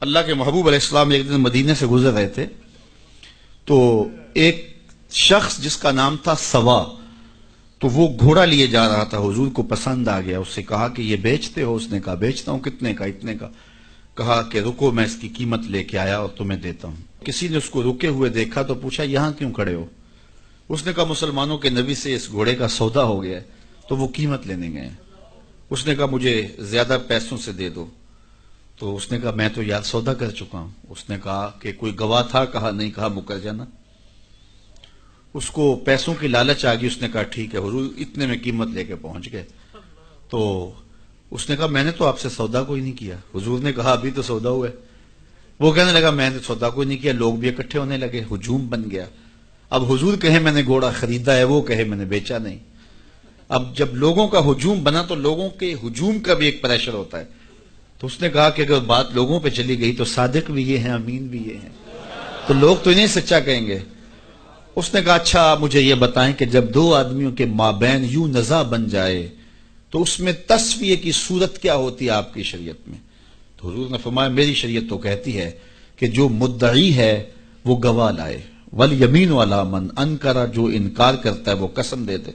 اللہ کے محبوب علیہ السلام ایک دن مدینے سے گزر رہے تھے تو ایک شخص جس کا نام تھا سوا، تو وہ گھوڑا لیے جا رہا تھا، حضور کو پسند آ گیا، اس سے کہا کہ یہ بیچتے ہو؟ اس نے کہا بیچتا ہوں۔ کتنے کا؟ اتنے کا۔ کہا کہ رکو میں اس کی قیمت لے کے آیا اور تمہیں دیتا ہوں۔ کسی نے اس کو رکے ہوئے دیکھا تو پوچھا یہاں کیوں کھڑے ہو؟ اس نے کہا مسلمانوں کے نبی سے اس گھوڑے کا سودا ہو گیا ہے تو وہ قیمت لینے گئے ہیں۔ اس نے کہا مجھے زیادہ پیسوں سے دے دو، تو اس نے کہا میں تو یار سودا کر چکا ہوں۔ اس نے کہا کہ کوئی گواہ تھا؟ کہا نہیں۔ کہا مکر جانا۔ اس کو پیسوں کی لالچ آ گئی، اس نے کہا ٹھیک ہے حضور، اتنے میں قیمت لے کے پہنچ گئے۔ تو اس نے کہا میں نے تو آپ سے سودا کوئی نہیں کیا۔ حضور نے کہا ابھی تو سودا ہوا ہے۔ وہ کہنے لگا میں نے سودا کوئی نہیں کیا۔ لوگ بھی اکٹھے ہونے لگے، ہجوم بن گیا۔ اب حضور کہے میں نے گھوڑا خریدا ہے، وہ کہے میں نے بیچا نہیں۔ اب جب لوگوں کا ہجوم بنا تو لوگوں کے ہجوم کا بھی ایک پریشر ہوتا ہے۔ تو اس نے کہا کہ اگر بات لوگوں پہ چلی گئی تو صادق بھی یہ ہیں، امین بھی یہ ہیں، تو لوگ تو انہیں سچا کہیں گے۔ اس نے کہا اچھا مجھے یہ بتائیں کہ جب دو آدمیوں کے مابین یوں نزاع بن جائے تو اس میں تسویہ کی صورت کیا ہوتی ہے آپ کی شریعت میں؟ تو حضور نے فرمایا میری شریعت تو کہتی ہے کہ جو مدعی ہے وہ گواہ لائے، والیمین علی من انکر، جو انکار کرتا ہے وہ قسم دے دے۔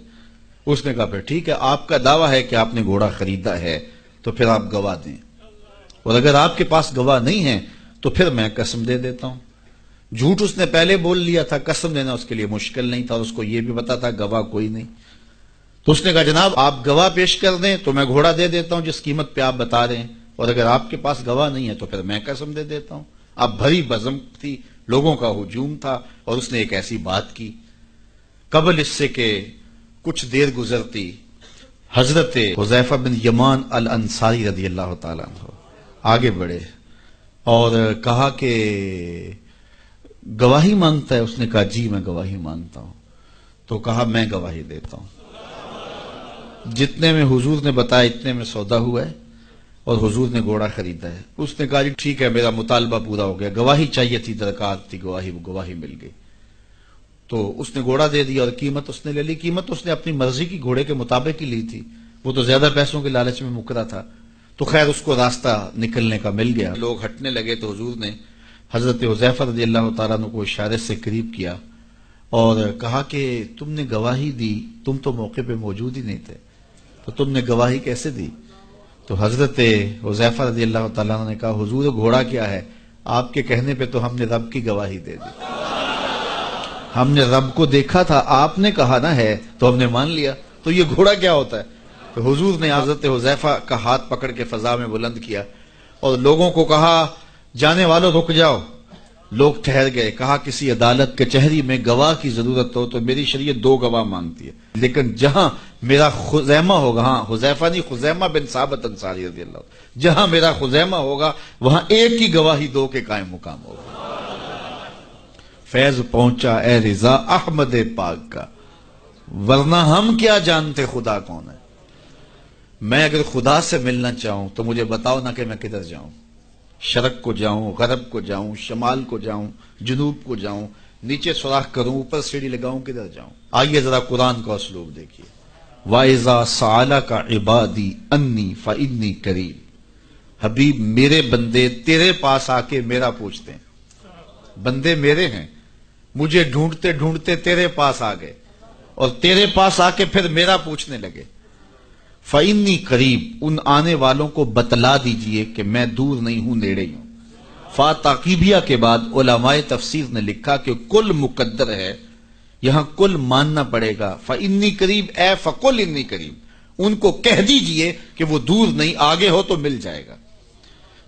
اس نے کہا پھر ٹھیک ہے، آپ کا دعویٰ ہے کہ آپ نے گھوڑا خریدا ہے تو پھر آپ گواہ دیں، اور اگر آپ کے پاس گواہ نہیں ہے تو پھر میں قسم دے دیتا ہوں۔ جھوٹ اس نے پہلے بول لیا تھا، قسم دینا اس کے لیے مشکل نہیں تھا، اور اس کو یہ بھی پتا تھا گواہ کوئی نہیں۔ تو اس نے کہا جناب آپ گواہ پیش کر دیں تو میں گھوڑا دے دیتا ہوں جس قیمت پہ آپ بتا رہے ہیں، اور اگر آپ کے پاس گواہ نہیں ہے تو پھر میں قسم دے دیتا ہوں۔ اب بھری بزم تھی، لوگوں کا ہجوم تھا، اور اس نے ایک ایسی بات کی۔ قبل اس سے کہ کچھ دیر گزرتی، حضرت حذیفہ بن یمان الانصاری رضی اللہ تعالیٰ عنہ آگے بڑھے اور کہا کہ گواہی مانگتا ہے؟ اس نے کہا جی میں گواہی مانگتا ہوں۔ تو کہا میں گواہی دیتا ہوں، جتنے میں حضور نے بتایا اتنے میں سودا ہوا ہے اور حضور نے گھوڑا خریدا ہے۔ اس نے کہا جی ٹھیک ہے میرا مطالبہ پورا ہو گیا، گواہی چاہیے تھی، درکار تھی گواہی، وہ گواہی مل گئی۔ تو اس نے گھوڑا دے دیا اور قیمت اس نے لے لی۔ قیمت اس نے اپنی مرضی کی گھوڑے کے مطابق ہی لی تھی، وہ تو زیادہ پیسوں کے لالچ میں مکرا تھا۔ تو خیر اس کو راستہ نکلنے کا مل گیا، لوگ ہٹنے لگے تو حضور نے حضرت حذیفہ رضی اللہ تعالیٰ عنہ کو اشارے سے قریب کیا اور کہا کہ تم نے گواہی دی، تم تو موقع پہ موجود ہی نہیں تھے، تو تم نے گواہی کیسے دی؟ تو حضرت حذیفہ رضی اللہ تعالیٰ عنہ نے کہا حضور گھوڑا کیا ہے، آپ کے کہنے پہ تو ہم نے رب کی گواہی دے دی، ہم نے رب کو دیکھا تھا، آپ نے کہا نہ ہے تو ہم نے مان لیا، تو یہ گھوڑا کیا ہوتا ہے؟ تو حضور نے حضرت حذیفہ کا ہاتھ پکڑ کے فضا میں بلند کیا اور لوگوں کو کہا جانے والوں رک جاؤ۔ لوگ ٹھہر گئے۔ کہا کسی عدالت کچہری میں گواہ کی ضرورت ہو تو میری شریعت دو گواہ مانگتی ہے، لیکن جہاں میرا خزیمہ ہوگا، ہاں حذیفہ نہیں، خزیمہ بن ثابت انصاری رضی اللہ عنہ، جہاں میرا خزیمہ ہوگا وہاں ایک کی گواہی دو کے قائم مقام ہوگا۔ فیض پہنچا اے رضا احمد پاک کا، ورنہ ہم کیا جانتے خدا کون ہے۔ میں اگر خدا سے ملنا چاہوں تو مجھے بتاؤ نہ کہ میں کدھر جاؤں، شرق کو جاؤں، غرب کو جاؤں، شمال کو جاؤں، جنوب کو جاؤں، نیچے سوراخ کروں، اوپر سیڑھی لگاؤں، کدھر جاؤں؟ آئیے ذرا قرآن کا اسلوب دیکھیے۔ وَإِذَا سَأَلَكَ عِبَادِي أَنِّي فَإِنِّي قَرِيبٌ، حبیب میرے بندے تیرے پاس آ کے میرا پوچھتے ہیں، بندے میرے ہیں، مجھے ڈھونڈتے ڈھونڈتے تیرے پاس آ گئے اور تیرے پاس آ کے پھر میرا پوچھنے لگے۔ فَإِنِّي قریب، ان آنے والوں کو بتلا دیجئے کہ میں دور نہیں ہوں، نیڑے ہی ہوں۔ فا تاقیبیہ کے بعد علماء تفسیر نے لکھا کہ کل مقدر ہے، یہاں کل ماننا پڑے گا۔ فَإِنِّي قریب اے فَقُلْ إِنِّي قریب، ان کو کہہ دیجئے کہ وہ دور نہیں، آگے ہو تو مل جائے گا۔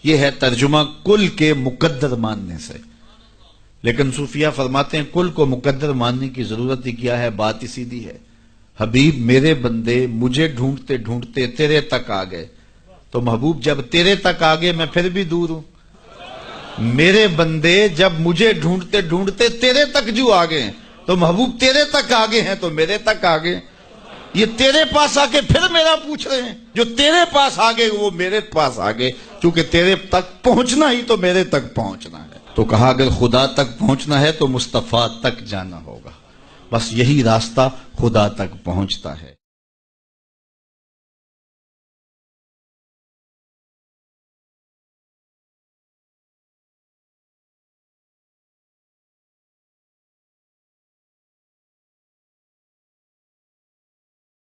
یہ ہے ترجمہ کل کے مقدر ماننے سے۔ لیکن صوفیہ فرماتے ہیں کل کو مقدر ماننے کی ضرورت ہی کیا ہے، بات ہی سیدھی ہے۔ حبیب میرے بندے مجھے ڈھونڈتے ڈھونڈتے تیرے تک آ گئے، تو محبوب جب تیرے تک آ گئے میں پھر بھی دور ہوں۔ میرے بندے جب مجھے ڈھونڈتے ڈھونڈتے تیرے تک جو آ گئے ہیں تو محبوب تیرے تک آگے ہیں تو میرے تک آگے۔ یہ تیرے پاس آ کے پھر میرا پوچھ رہے ہیں، جو تیرے پاس آگے وہ میرے پاس آگے، چونکہ تیرے تک پہنچنا ہی تو میرے تک پہنچنا ہے۔ تو کہا اگر خدا تک پہنچنا ہے تو مصطفیٰ تک جانا ہوگا، بس یہی راستہ خدا تک پہنچتا ہے۔